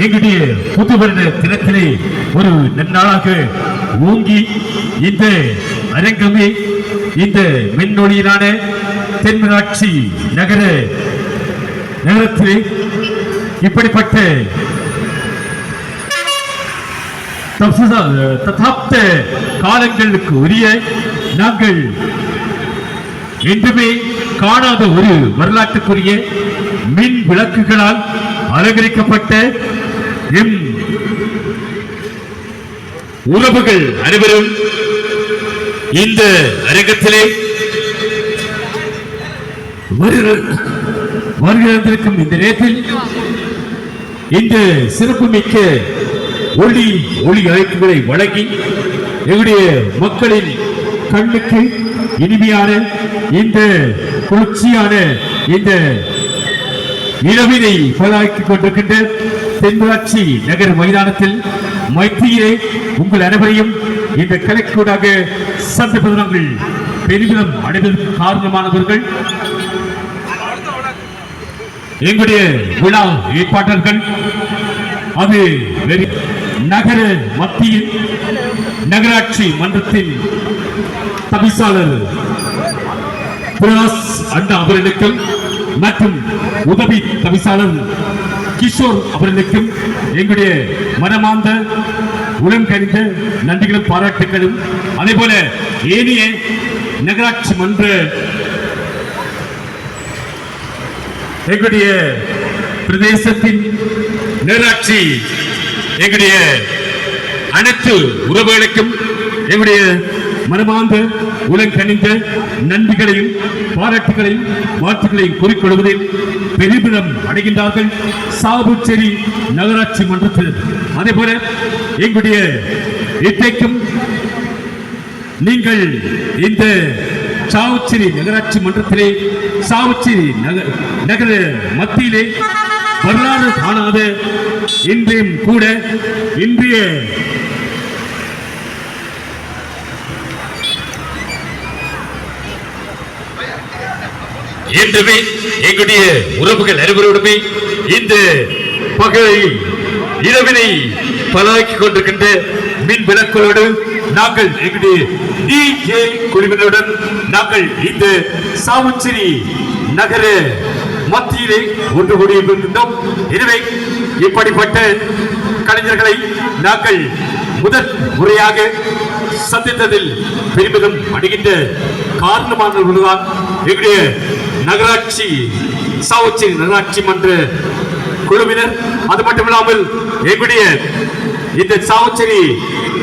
எங்களுடைய புது வருட தினத்திலே ஒரு நன்னாளாக ஓங்கி இந்த அரங்கமே இந்த மின்னொளியிலான தென்மராட்சி நகரத்திலே இப்படிப்பட்ட தத்தாப்த காலங்களுக்கு உரிய நாங்கள் என்றுமே காணாத ஒரு வரலாற்றுக்குரிய மின் விளக்குகளால் அலங்கரிக்கப்பட்ட எம் உறவுகள் அனைவரும் இந்த அரங்கத்திலே வருகிறதற்கும் இந்த நேரத்தில் இந்த சிறப்புமிக்க ஒளி அழைப்புகளை வழங்கி எங்களுடைய மக்களின் கண்ணுக்கு இனிமையான இந்த குளிர்ச்சியான இந்த இரவினை பலாக்கிக் கொண்டிருக்கின்ற தென்மராட்சி நகர் மைதானத்தில் மைத்திரியிலே உங்கள் அனைவரையும் இந்த கலைக்கூடாக சந்திப்பது நாங்கள் பெருமிதம் அடைவதற்கு காரணமானவர்கள் எங்களுடைய விழா ஏற்பாட்டாளர்கள். அது நகர மத்தியில் நகராட்சி மன்றத்தின் தவிசாளர் பிரகாஷ் அண்ணா அவர்களுக்கும் மற்றும் உதவி தவிசாளர் கிஷோர் அவர்களுக்கும் எங்களுடைய மனமார்ந்த உளம் கணிந்த நன்றிகளும் பாராட்டுகளும், அதே போல ஏனைய நகராட்சி மன்ற எங்களுடைய பிரதேசத்தின் நகராட்சி எங்களுடைய அனைத்து உறவுகளுக்கும் எங்களுடைய மனமார்ந்த உலகம் கணிந்த நன்றிகளையும் பாராட்டுகளையும் வாழ்த்துக்களையும் கூறிக்கொள்வதில் பெருமிதம் அடைகின்றார்கள் சாவுச்சேரி நகராட்சி மன்றத்தில். அதே போல எங்களுடைய இன்றைக்கும் நீங்கள் இந்த சாவுச்சேரி நகராட்சி மன்றத்திலே சாவுச்சேரி நகர மத்தியிலே வரலாறு காணாத இன்றையும் கூட இன்றைய என்றுமே எங்களுடைய உறவுகள் அனைவரோடுமே இந்த பகலை இரவினை பலாக்கிக் கொண்டிருக்கின்ற மின் விளக்குகளோடு நாங்கள் எங்களுடைய டிஜே குழுவினருடன் நாங்கள் இந்த சாவுச்சேரி நகர மத்தியிலே ஒன்று கூடியிருக்கின்றோம். எனவே இப்படிப்பட்ட கலைஞர்களை நாங்கள் முதல் முறையாக சந்தித்ததில் பெருமிதம் அடைகின்ற காரணமானவர்கள்தான் எங்களுடைய நகராட்சி சாவுச்சேரி நகராட்சி மன்ற குழுவினர். அது மட்டுமில்லாமல் எங்களுடைய இந்த சாவுச்சேரி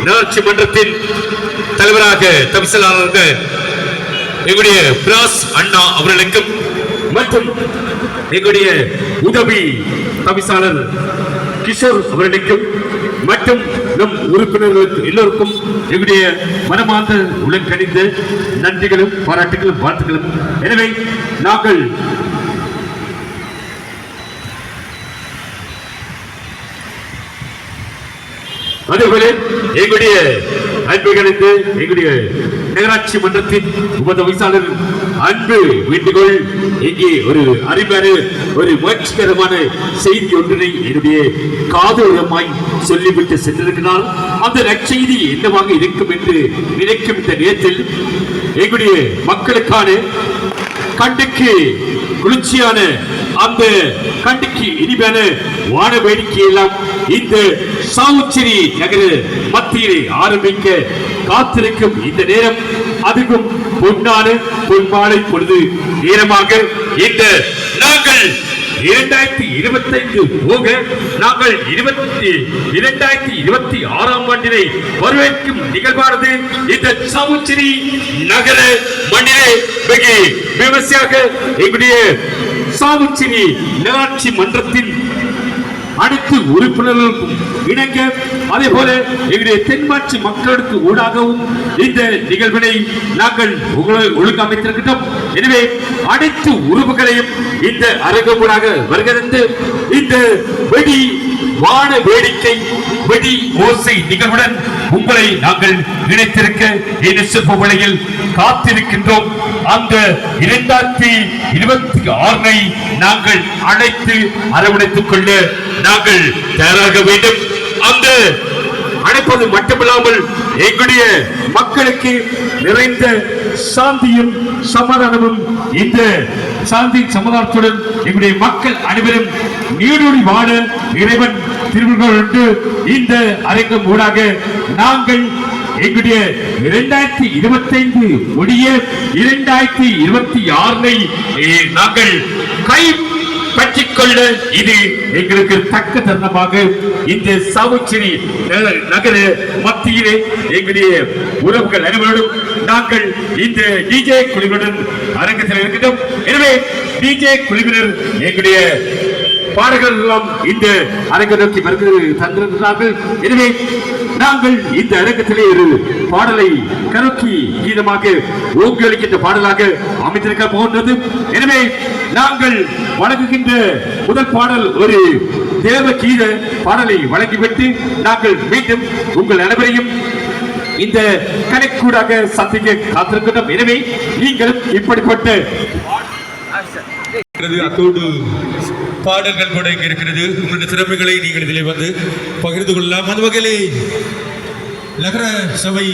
நகராட்சி மன்றத்தின் தலைவராக தவிசாளராக எங்களுடைய பிரகாஷ் அண்ணா அவர்களுக்கும் மற்றும் எங்களுடைய உதவி தவிசாளர் கிஷோர் அவர்களுக்கும் மற்றும் நம் உறுப்பினர்களுக்கு எல்லோருக்கும் எங்களுடைய மனமார்ந்த உலகம் கணிந்த நன்றிகளும் பாராட்டுகளும் வாழ்த்துக்களும். எனவே நாங்கள் அதேபோல எங்களுடைய அன்புகளுக்கு எங்களுடைய நகராட்சி மன்றத்தின் உபதவிசாளர் அன்பு வேண்டுகோள், இங்கே ஒரு அருமையான ஒரு முயற்சிகரமான செய்தி ஒன்றினை என்னுடைய காதோரமாய் சொல்லிவிட்டு சென்றிருக்கிறார். அந்த நற்செய்தி என்னவாக இருக்கும் என்று நினைக்கும் இந்த நேரத்தில் எங்களுடைய மக்களுக்கான கண்ணுக்கு குளிர்ச்சியான அந்த கண்ணுக்கு இனிமையான வான வேடிக்கை எல்லாம் இந்த சாவுச்சேரி நகர மத்தியிலே ஆரம்பிக்க காத்திருக்கும் இந்த நேரம், அதுவும் பொன்னான பொன்மாலை பொழுது நேரமாக இந்த நாங்கள் 2025 போக நாங்கள் 2026ஆம் ஆண்டினை வரவேற்கும் நிகழ்வானது இந்த சாவுச்சேரி நகர மண்ணிலே வெகு விமர்சையாக எங்களுடைய சாவுச்சேரி நகராட்சி மன்றத்தின் அனைத்து உறுப்பினர்களுக்கும் இணங்க, அதே போல எங்களுடைய தென்மாட்சி மக்களுக்கு ஊடாகவும் இந்த நிகழ்வினை நாங்கள் ஒழுங்கமைத்திருக்கின்றோம். எனவே அனைத்து உறவுகளையும் இந்த அரங்கூடாக வருகிறது இந்த வெடி வான வேடிக்கை வெடி ஓசை நிகழ்வுடன் உங்களை நாங்கள் இணைத்திருக்க இந்த சிறப்பு வேளையில் காத்திருக்கின்றோம். அந்த 2026 நாங்கள் அழைத்து அரவணைத்துக் கொள்ள நாங்கள் தயாராக வேண்டும். அந்த அழைப்பது மட்டுமில்லாமல் எங்களுடைய மக்களுக்கு நிறைந்த சாந்தியும் சமாதானமும், இந்த சாந்தி சமாதானத்துடன் எங்களுடைய மக்கள் அனைவரும் நீடூழி வாழ இறைவன் திருவிழா என்று இந்த அரங்கம் ஊடாக நாங்கள் எங்களுடைய 2025 முடிய 2026 நாங்கள் கை பற்றிக்கொள்ள இது எங்களுக்கு தக்க தருணமாக இந்த சாவுச்சேரி நகர மத்தியிலே எங்களுடைய உறவுகள் அனைவரோடும் நாங்கள் இந்த டிஜே குழுவினுடன் அரங்கத்தில் இருக்கின்றோம். எனவே டிஜே குழுவினர் எங்களுடைய பாடகர்கள் எல்லாம் இந்த அரங்க நோக்கி தந்திருக்கிறார்கள். எனவே நாங்கள் இந்த அரங்கத்திலே ஒரு பாடலை கரோக்கி கீதமாக ஓங்கலிக்கின்ற பாடலாக அமைந்திருக்க போகின்றது. எனவே நாங்கள் வழங்குகின்ற முதல் பாடல் ஒரு தேவ கீத பாடலை வழங்கிவிட்டு நாங்கள் மீண்டும் உங்கள் அனைவரையும் இந்த கணக்கூடாக சந்திக்க காத்திருக்கின்றோம். எனவே நீங்களும் இப்படிப்பட்ட அத்தோடு பாடல்கள் கூட இங்கே இருக்கிறது. உங்களுடைய திறமைகளை நீங்கள் இதில் வந்து பகிர்ந்து கொள்ளலாம். அந்த வகையிலே நகர சபை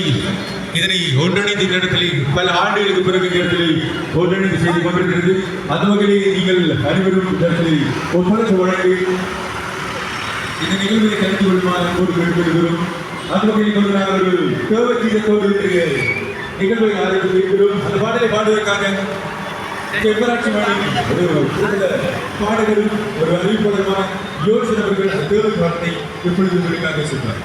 இதனை ஒன்றிணைந்த இடத்தில் பல ஆண்டுகளுக்கு பிறகு இடத்தில் ஒன்றிணைந்து செய்து கொண்டிருக்கிறது. அந்த வகையிலே நீங்கள் அனைவரும் இடத்தில் ஒப்படைத்து வழங்கி இந்த நிகழ்வுகளை கலந்து கொள்ளுமாறு அன்போடு கேட்டுக்கொள்கிறோம். அந்த வகையில் கொண்டு நாங்கள் ஒரு தேவகீதத்தோடு நிகழ்வை ஆரம்பித்திருக்கிறோம். அந்த பாடலை பாடுவதற்காக தென்பராட்சி பாடகரும் ஒரு அறிவிப்பாளருமான யோசன் அவர்கள் தேவ பாடத்தை எப்பொழுது உங்களுக்காக சொல்றார்.